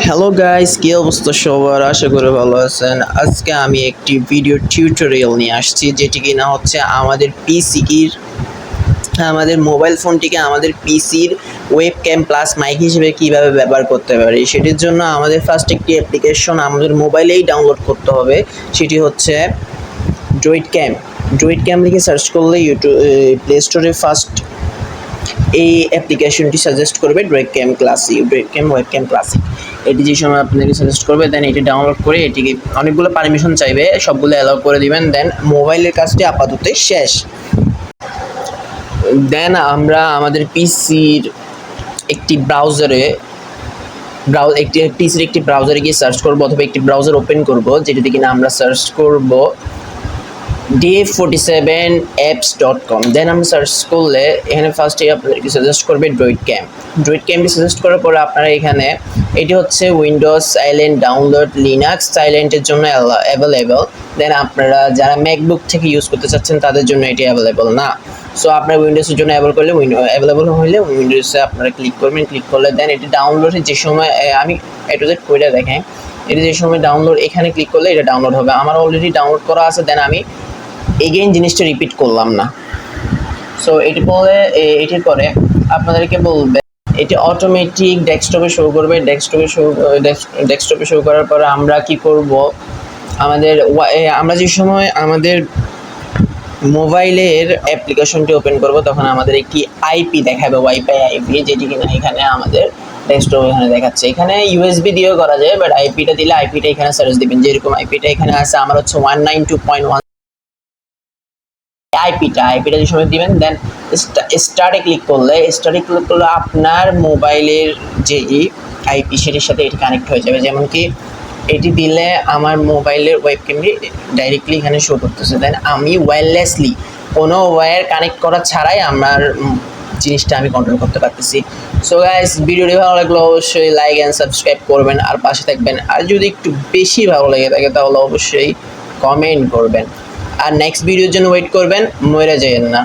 Hello guys, কি অবস্থা সবার? আশা করি ভালো আছেন। আজকে আমি একটি ভিডিও টিউটোরিয়াল নিয়ে আসছি, যেটি কিনা হচ্ছে আমাদের মোবাইল ফোনটিকে আমাদের পিসির ওয়েবক্যাম প্লাস মাইক হিসেবে কীভাবে ব্যবহার করতে পারি। সেটির জন্য আমাদের ফার্স্ট একটি অ্যাপ্লিকেশন আমাদের মোবাইলেই ডাউনলোড করতে হবে। সেটি হচ্ছে ড্রয়েড ক্যাম লিখে সার্চ করলে প্লে স্টোরে ফার্স্ট এই অ্যাপ্লিকেশনটি সাজেস্ট করবে ড্রয়েড ক্যাম ওয়েবক্যাম ক্লাসিক। এটি যে সময় আপনাদেরকে সাজেস্ট করবে, দেন এটি ডাউনলোড করে এটিকে অনেকগুলো পারমিশন চাইবে, সবগুলো অ্যালাউ করে দিবেন। দেন মোবাইলের কাজটি আপাতত শেষ। দেন আমরা আমাদের পিসির একটি ব্রাউজারে গিয়ে সার্চ করবো, অথবা একটি ব্রাউজার ওপেন করব, যেটিতে কিনা আমরা সার্চ করব dev47apps.com। দেন আমরা সার্চ করলে এখানে ফার্স্টে আপনাদেরকে সাজেস্ট করবে ড্রয়েড ক্যামটি সাজেস্ট করার পরে আপনারা এখানে এটি হচ্ছে উইন্ডোজ সাইলেন্ট ডাউনলোড, লিনাক্স সাইলেন্টের জন্য অ্যাভেলেবল। দেন আপনারা যারা ম্যাকবুক থেকে ইউজ করতে চাচ্ছেন তাদের জন্য এটি অ্যাভেলেবল না। সো আপনারা উইন্ডোজের জন্য অ্যাভেলেবল হলে উইন্ডোজে আপনারা ক্লিক করবেন। ক্লিক করলে দেন এটি ডাউনলোডে যে সময় আমি এটুজেড করে দেখেন, এটি যে সময় ডাউনলোড, এখানে ক্লিক করলে এটা ডাউনলোড হবে। আমার অলরেডি ডাউনলোড করা আছে, দেন আমি এগেইন জিনিসটা রিপিট করলাম না। সো এটির পরে আপনাদেরকে বলবে এটি অটোমেটিক ডেস্কটপে শো করবে। ডেস্কটপে শো করার পরে আমরা কি করব, আমরা যে সময় আমাদের মোবাইলের অ্যাপ্লিকেশনটি ওপেন করব, তখন আমাদের একটি আইপি দেখাবে, ওয়াইফাই আইপি, যেটি কিনা এখানে আমাদের ডেস্কটপ এখানে দেখাচ্ছে। এখানে ইউএসবি দিয়েও করা যায়, বাট আইপিটা দিলে আইপিটা এখানে সার্চ দিবেন। যেরকম আইপিটা এখানে আছে আমার হচ্ছে 192.1 আইপিটা যে সময় দিবেন। দেন স্টার্টে ক্লিক করলে আপনার মোবাইলের যে আইপি সেটির সাথে এটি কানেক্ট হয়ে যাবে। যেমন কি এটি দিলে আমার মোবাইলের ওয়েবক্যামটি ডাইরেক্টলি এখানে শো করতেছে। দেন আমি ওয়্যারলেসলি কোনো ওয়্যার কানেক্ট করা ছাড়াই আমার জিনিসটা আমি কন্ট্রোল করতে পারতেছি। সো গাইস, ভিডিওটি ভালো লাগলে অবশ্যই লাইক অ্যান্ড সাবস্ক্রাইব করবেন আর পাশে থাকবেন। আর যদি একটু বেশি ভালো লেগে থাকে তাহলে অবশ্যই কমেন্ট করবেন। আর নেক্সট ভিডিওর জন্য ওয়েট করবেন, মরে যাবেন না।